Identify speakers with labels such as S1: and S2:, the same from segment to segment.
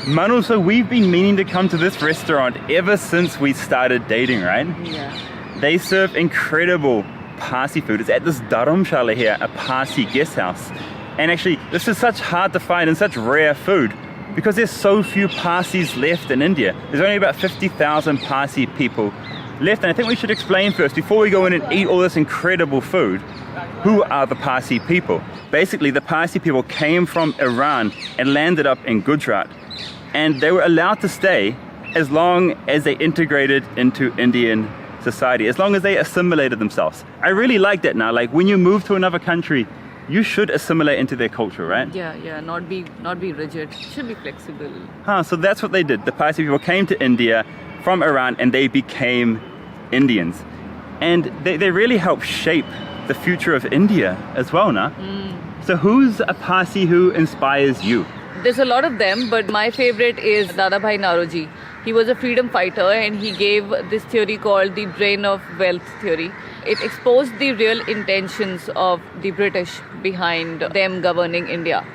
S1: Manu, so we've been meaning to come to this restaurant ever since we started dating, right?
S2: Yeah.
S1: They serve incredible Parsi food. It's at this dharamshala here, a Parsi guest house. And actually, this is such hard to find and such rare food because there's so few Parsis left in India. There's only about 50,000 Parsi people left. And I think we should explain first, before we go in and eat all this incredible food, who are the Parsi people? Basically, the Parsi people came from Iran and landed up in Gujarat. And they were allowed to stay as long as they integrated into Indian society, as long as they assimilated themselves. I really like that now. Like when you move to another country, you should assimilate into their culture, right?
S2: Yeah, not be rigid. Should be flexible.
S1: So that's what they did. The Parsi people came to India from Iran and they became Indians. And they really helped shape the future of India as well, nah? So who's a Parsi who inspires you?
S2: There's a lot of them, but my favorite is Dadabhai Naoroji. He was a freedom fighter and he gave this theory called the brain of wealth theory. It exposed the real intentions of the British behind them governing India.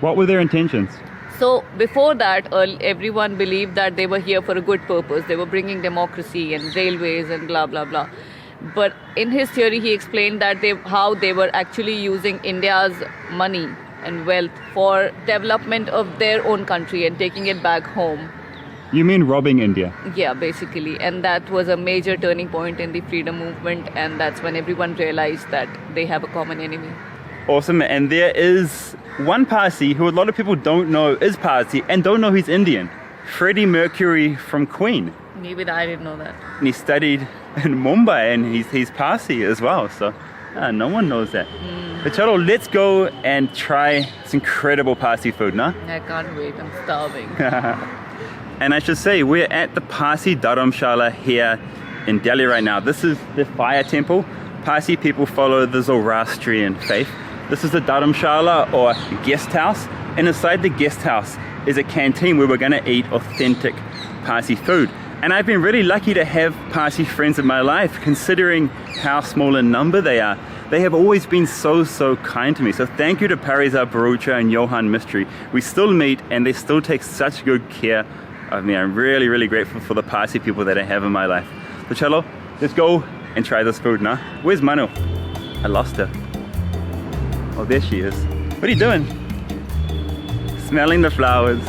S1: What were their intentions?
S2: So before that, everyone believed that they were here for a good purpose. They were bringing democracy and railways and blah, blah, blah. But in his theory, he explained that how they were actually using India's money and wealth for development of their own country and taking it back home.
S1: You mean robbing India?
S2: Yeah, basically. And that was a major turning point in the freedom movement. And that's when everyone realized that they have a common enemy.
S1: Awesome. And there is one Parsi who a lot of people don't know is Parsi and don't know he's Indian. Freddie Mercury from Queen.
S2: Even I didn't know that.
S1: And he studied in Mumbai and he's Parsi as well. So no one knows that. But chalo, let's go and try this incredible Parsi food, nah?
S2: I can't wait. I'm starving.
S1: And I should say, we're at the Parsi Dharamshala here in Delhi right now. This is the fire temple. Parsi people follow the Zoroastrian faith. This is the Dharamshala or guest house. And inside the guest house is a canteen where we're going to eat authentic Parsi food. And I've been really lucky to have Parsi friends in my life, considering how small in number they are. They have always been so kind to me. So thank you to Pariza Barucha and Johan Mystery. We still meet and they still take such good care of me. I'm really grateful for the Parsi people that I have in my life. So chalo, let's go and try this food now. Where's Manu? I lost her. Oh, there she is. What are you doing? Smelling the flowers.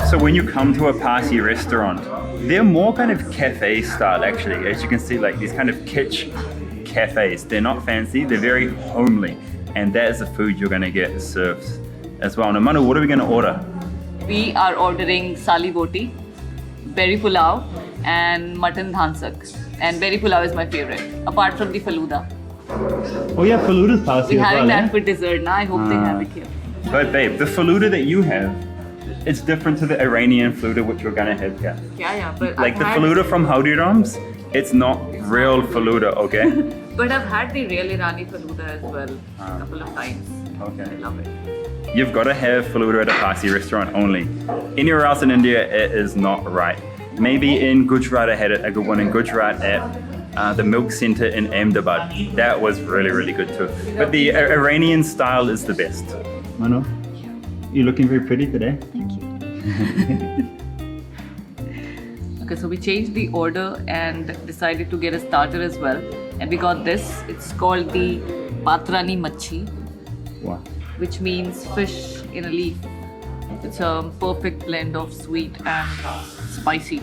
S1: So when you come to a Parsi restaurant, they're more kind of cafe style actually. As you can see, like these kind of kitsch cafes. They're not fancy, they're very homely. And that is the food you're gonna get served as well. Now Manu, what are we gonna order?
S2: We are ordering Sali Boti, berry pulao and mutton Dhansak. And berry pulao is my favorite, apart from the Falooda.
S1: Oh yeah, Falooda's Parsi
S2: We're
S1: as
S2: having
S1: well,
S2: that for dessert now. I hope they have it here.
S1: But babe, the Falooda that you have, it's different to the Iranian Falooda which we're gonna have here.
S2: Yeah, but
S1: Like the Falooda from Howdirams, it's not real Falooda, okay?
S2: But I've had the real Irani Falooda as well a couple of times.
S1: Okay.
S2: I love it.
S1: You've got to have Falooda at a Parsi restaurant only. Anywhere else in India, it is not right. Maybe in Gujarat, I had a good one in Gujarat at the Milk Center in Ahmedabad. That was really good too. But the Iranian style is the best. Manu, you're looking very pretty today.
S2: Thank you. Okay, so we changed the order and decided to get a starter as well. And we got this. It's called the Patrani Machhi.
S1: Wow.
S2: Which means fish in a leaf. It's a perfect blend of sweet and spicy.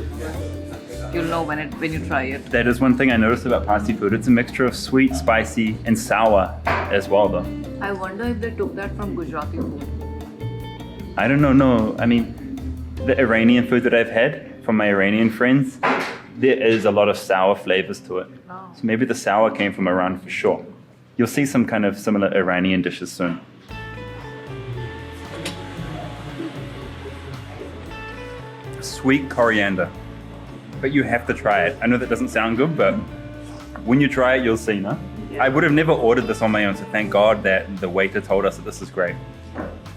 S2: You'll know when you try it.
S1: That is one thing I noticed about Parsi food. It's a mixture of sweet, spicy, and sour as well though.
S2: I wonder if they took that from Gujarati food.
S1: I don't know, no. I mean, the Iranian food that I've had from my Iranian friends, there is a lot of sour flavors to it.
S2: Oh.
S1: So maybe the sour came from Iran for sure. You'll see some kind of similar Iranian dishes soon. Sweet coriander, but you have to try it. I know that doesn't sound good, but when you try it, you'll see, no? Yeah. I would have never ordered this on my own, so thank God that the waiter told us that this is great.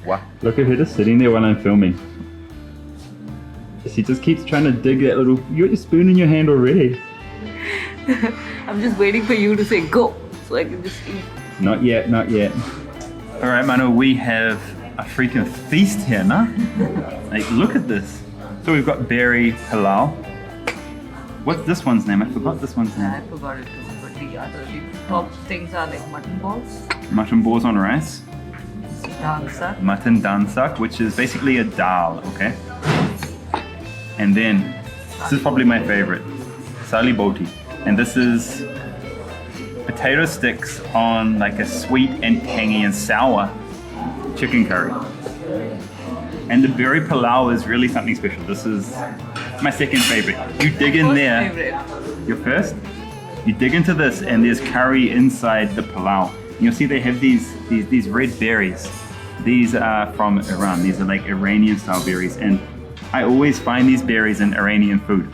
S1: Wow. Look at her just sitting there while I'm filming. She just keeps trying to dig that little... You got your spoon in your hand already.
S2: I'm just waiting for you to say go, so I can just eat.
S1: Not yet, not yet. All right, Manu, we have a freaking feast here, nah? Like, look at this. So we've got berry palau. What's this one's name? I forgot this one's name.
S2: I forgot it too, but the top things are like mutton balls,
S1: Mutton balls on rice.
S2: dhansak,
S1: Mutton Dhansak, which is basically a dal, okay? And then, this is probably my favorite, Sali Boti. And this is potato sticks on like a sweet and tangy and sour chicken curry. And the berry palau is really something special. This is my second favorite. You dig in there.
S2: favorite.
S1: Your first? You dig into this and there's curry inside the palau. And you'll see they have these red berries. These are from Iran. These are like Iranian style berries. And I always find these berries in Iranian food.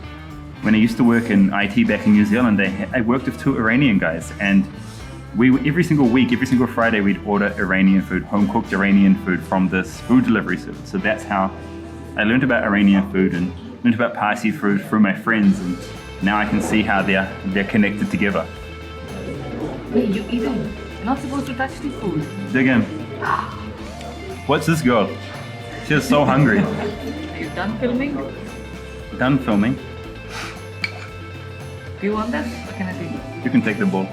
S1: When I used to work in IT back in New Zealand, I worked with 2 Iranian guys, and every single week, every single Friday, we'd order Iranian food, home-cooked Iranian food from this food delivery service. So that's how I learned about Iranian food and learned about Parsi food through my friends, and now I can see how they're connected together.
S2: Wait, you eating? You're not supposed to touch the food.
S1: Dig in. What's this girl? She's so hungry.
S2: Are you done filming?
S1: Done filming.
S2: Do you want that? Or can I take it?
S1: You can take the bowl.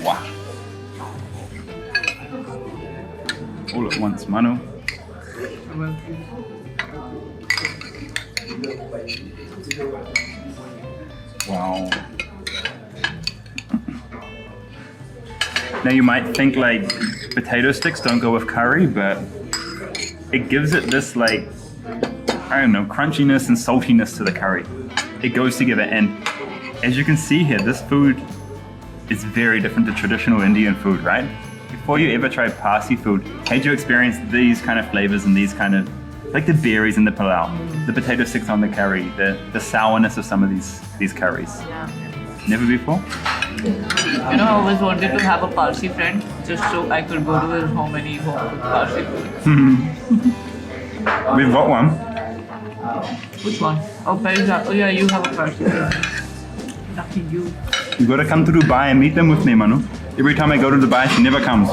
S1: Wow. All at once, Manu. Wow. Now you might think like potato sticks don't go with curry, but it gives it this like, I don't know, crunchiness and saltiness to the curry. It goes together, and as you can see here, this food is very different to traditional Indian food, right? Before you ever tried Parsi food, had you experienced these kind of flavors and these kind of, like the berries in the palau, the potato sticks on the curry, the sourness of some of these curries?
S2: Yeah.
S1: Never before?
S2: You know, I always wanted to have a Parsi friend just so I could go to his home and eat home-cooked Parsi food.
S1: We've got one.
S2: Which one? Oh, Parsi. Oh yeah, you have a Parsi friend. Lucky you.
S1: You gotta come to Dubai and meet them with me, Manu. Every time I go to Dubai, she never comes.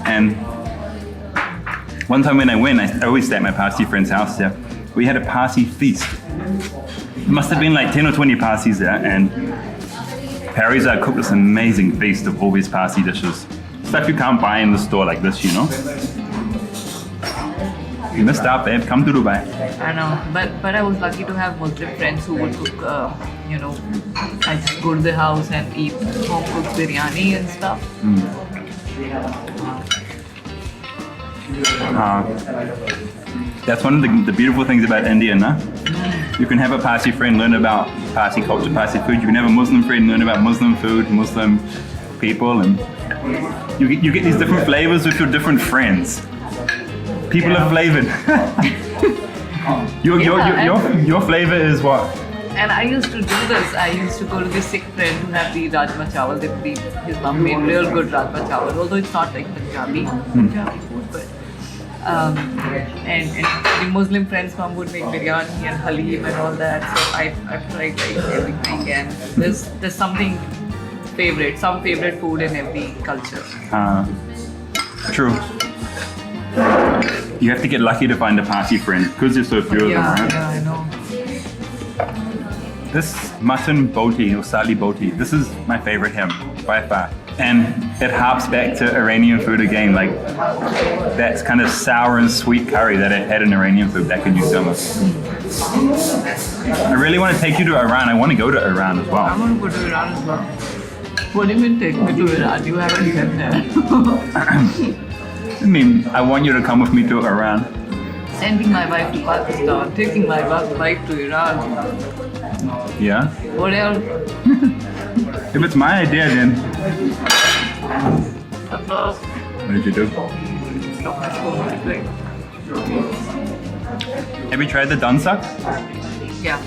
S1: And one time when I went, I always stay at my Parsi friend's house there. We had a Parsi feast. It must have been like 10 or 20 Parsis there, and Parisa cooked this amazing feast of all these Parsi dishes. Stuff you can't buy in the store like this, you know? You missed out, babe. Come to Dubai.
S2: I know, but I was lucky to have Muslim friends who would cook, you know, I just go to the house and eat home-cooked biryani and stuff.
S1: That's one of the beautiful things about India, nah? You can have a Parsi friend, learn about Parsi culture, Parsi food. You can have a Muslim friend, learn about Muslim food, Muslim people, and you get these different flavors with your different friends. People are flavored. Your flavor is what?
S2: And I used to do this. I used to go to the Sikh friend who had the rajma chawal. His mom made real good rajma chawal, although it's not like Punjabi food, but and the Muslim friend's mom would make biryani and halim and all that. So I've tried like everything, and there's some favorite food in every culture.
S1: True. You have to get lucky to find a Parsi friend because there's so few of them, right?
S2: Yeah, I know.
S1: This mutton boti or Sali Boti, this is my favorite here by far. And it harps back to Iranian food again, like that's kind of sour and sweet curry that I had in Iranian food back in New Zealand. I really want to take you to Iran. I want to go to Iran as well.
S2: I want to go to Iran as well. What do you mean take me to Iran? You haven't been there.
S1: I mean, I want you to come with me to Iran.
S2: Sending my wife to Pakistan, taking my wife to Iran.
S1: Yeah?
S2: What else?
S1: If it's my idea, then... What did you do? Have you tried the Dhansak?
S2: Yeah.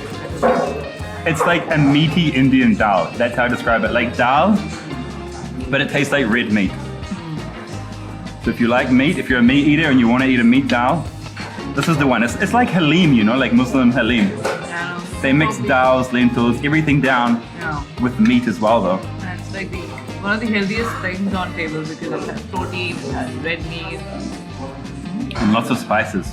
S1: It's like a meaty Indian dal. That's how I describe it. Like dal, but it tastes like red meat. So if you like meat, if you're a meat eater and you want to eat a meat dal, this is the one. It's like halim, you know, like Muslim halim. They mix dals, lentils, everything down
S2: Yeah.
S1: With meat as well though.
S2: And it's like one of the healthiest things on table because it has protein, it has red meat.
S1: And lots of spices.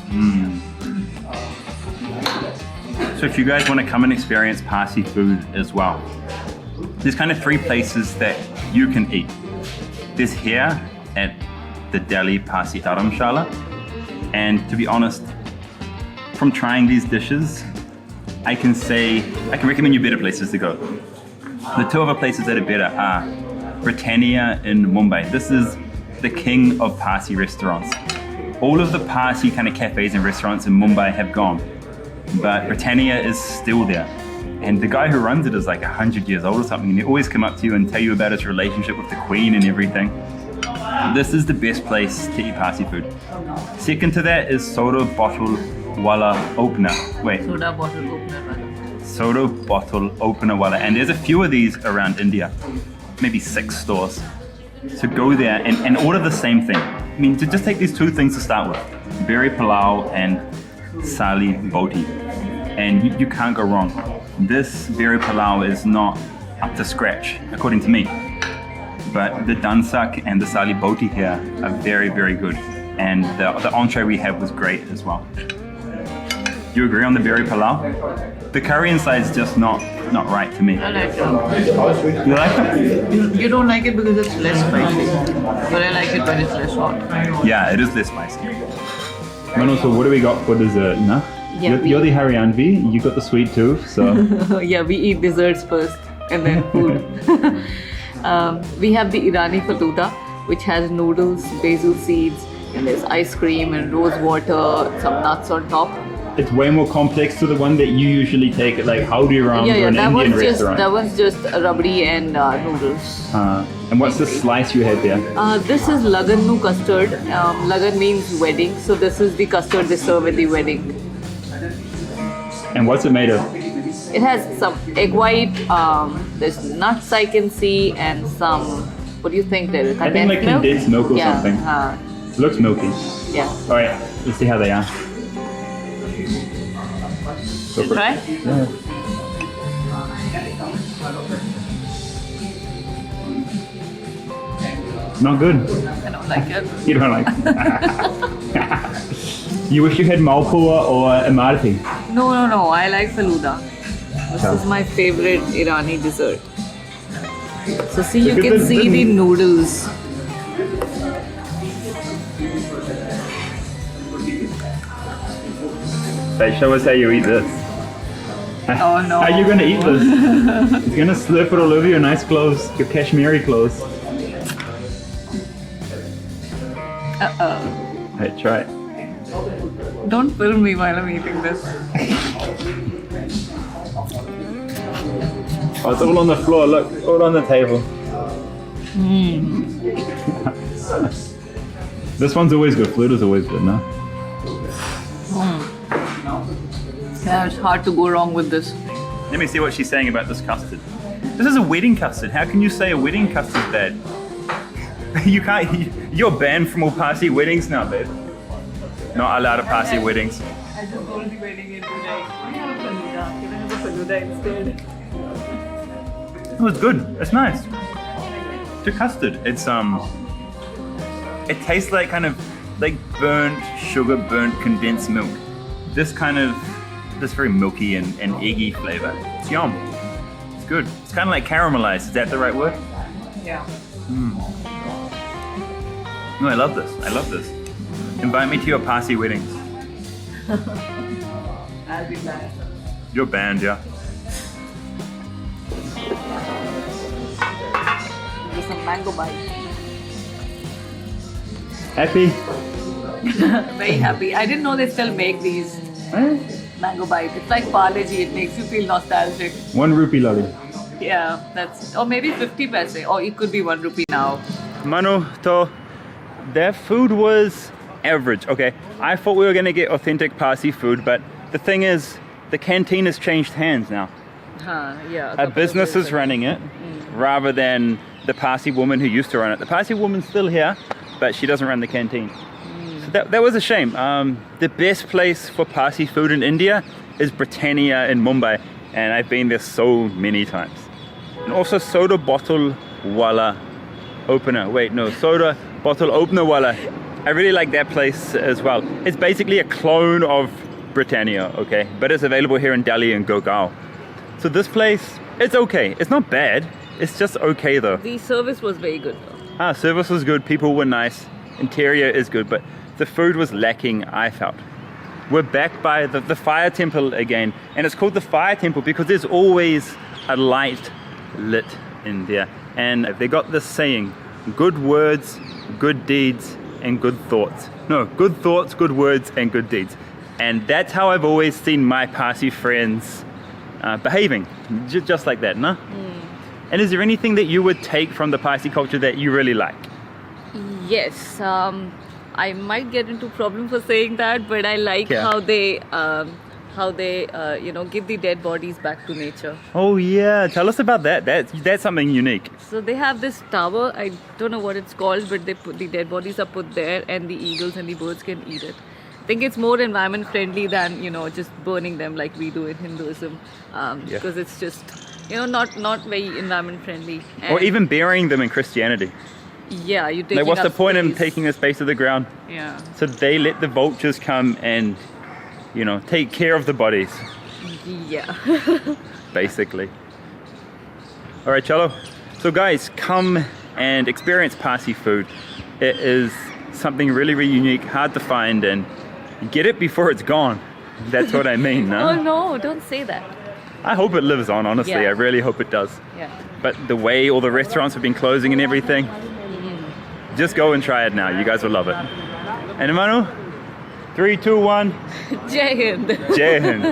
S1: So if you guys want to come and experience Parsi food as well, there's kind of 3 places that you can eat. There's here at the Delhi Parsi Dharamshala, and to be honest, from trying these dishes, I can recommend you better places to go. The 2 other places that are better are Britannia in Mumbai. This is the king of Parsi restaurants. All of the Parsi kind of cafes and restaurants in Mumbai have gone, but Britannia is still there. And the guy who runs it is like 100 years old or something, and he always come up to you and tell you about his relationship with the Queen and everything. This is the best place to eat Parsi food. Second to that is SodaBottleOpenerWala. SodaBottleOpenerWala. And there's a few of these around India, maybe 6 stores. So go there and order the same thing. I mean, to just take these 2 things to start with. Berry Palau and Sali Boti. And you can't go wrong. This berry palau is not up to scratch, according to me. But the Dhansak and the Sali Boti here are very, very good. And the entree we had was great as well. Do you agree on the berry palau? The curry inside is just not right to me.
S2: I like it.
S1: You like it?
S2: You don't like it because it's less spicy. But I like it when it's less hot.
S1: Yeah, it is less spicy. Manu, so what do we got for dessert, nah?
S2: Yeah,
S1: you're the Haryanvi, you got the sweet tooth, so...
S2: Yeah, we eat desserts first and then food. We have the Irani Falooda, which has noodles, basil seeds, and there's ice cream and rose water, some nuts on top.
S1: It's way more complex to the one that you usually take at like Haldiram or an Indian restaurant.
S2: That one's just rabdi and noodles.
S1: And what's the slice you had there?
S2: This is Lagan Custard. Lagan means wedding, so this is the custard they serve at the wedding.
S1: And what's it made of?
S2: It has some egg white, there's nuts I can see, and some, what do you think there is?
S1: I think like condensed milk or something. Looks milky.
S2: Yeah.
S1: Alright, let's see how they are.
S2: Should we try?
S1: Yeah. Not good.
S2: I don't like it.
S1: You don't like it? You wish you had malpua or imarthi?
S2: No, I like Falooda. This is my favorite Irani dessert. So see, you can see the noodles.
S1: Hey, show us how you eat this.
S2: Oh no.
S1: How are you going to eat this? You're going to slurp it all over your nice clothes, your Kashmiri clothes.
S2: Uh-oh.
S1: Hey, try it.
S2: Don't film me while I'm eating this.
S1: Oh, it's all on the floor, look, all on the table. This one's always good, Falooda's always good, no?
S2: Yeah, it's hard to go wrong with this.
S1: Let me see what she's saying about this custard. This is a wedding custard. How can you say a wedding custard's bad? You can't, you're banned from all Parsi weddings now, babe. Not allowed to Parsi weddings.
S2: I just told the wedding and be like, we have a Falooda. Can I have a Falooda instead?
S1: Oh, it's good. It's nice. It's a custard. It's it tastes like kind of like burnt sugar, burnt condensed milk. This very milky and eggy flavor. It's yum. It's good. It's kind of like caramelized. Is that the right word?
S2: Yeah.
S1: No, I love this. I love this. Invite me to your Parsi weddings.
S2: I'll be back.
S1: You're banned, yeah.
S2: Just some mango bite.
S1: Happy?
S2: Very happy. I didn't know they still make these mango bites. It's like Parle-G. It makes you feel nostalgic.
S1: 1 rupee lolly.
S2: Yeah, that's, or maybe 50 paise, or it could be 1 rupee now.
S1: Manu, so their food was average. Okay, I thought we were gonna get authentic Parsi food, but the thing is, the canteen has changed hands now.
S2: Yeah.
S1: A business is running it, rather than the Parsi woman who used to run it. The Parsi woman's still here, but she doesn't run the canteen. So that was a shame. The best place for Parsi food in India is Britannia in Mumbai, and I've been there so many times. and also SodaBottleOpenerWala opener. Wait, no, SodaBottleOpenerWala. I really like that place as well. It's basically a clone of Britannia, okay? But it's available here in Delhi and Gurgaon. So this place, it's okay. It's not bad. It's just okay though.
S2: The service was very good though.
S1: Service was good. People were nice. Interior is good, but the food was lacking, I felt. We're back by the fire temple again, and it's called the fire temple because there's always a light lit in there. And they got this saying, good words, good deeds, and good thoughts. No, good thoughts, good words, and good deeds. And that's how I've always seen my Parsi friends behaving, just like that, no? And is there anything that you would take from the Parsi culture that you really like?
S2: Yes, I might get into problem for saying that, but I like how they give the dead bodies back to nature.
S1: Oh yeah, tell us about that. That's something unique.
S2: So they have this tower, I don't know what it's called, but they put the dead bodies are put there, and the eagles and the birds can eat it. I think it's more environment friendly than just burning them like we do in Hinduism, because it's just not very environment friendly. And
S1: or even burying them in Christianity.
S2: Yeah, you take.
S1: Like, what's the point in taking the space of the ground?
S2: Yeah.
S1: So they let the vultures come and take care of the bodies.
S2: Yeah.
S1: Basically. All right, chalo. So guys, come and experience Parsi food. It is something really, really unique, hard to find, and get it before it's gone. That's what I mean, no?
S2: Oh no, don't say that.
S1: I hope it lives on, honestly.
S2: Yeah.
S1: I really hope it does.
S2: Yeah.
S1: But the way all the restaurants have been closing and everything, just go and try it now. You guys will love it. And Manu, 3, 2, 1.
S2: Jai Hind.
S1: Jai Hind.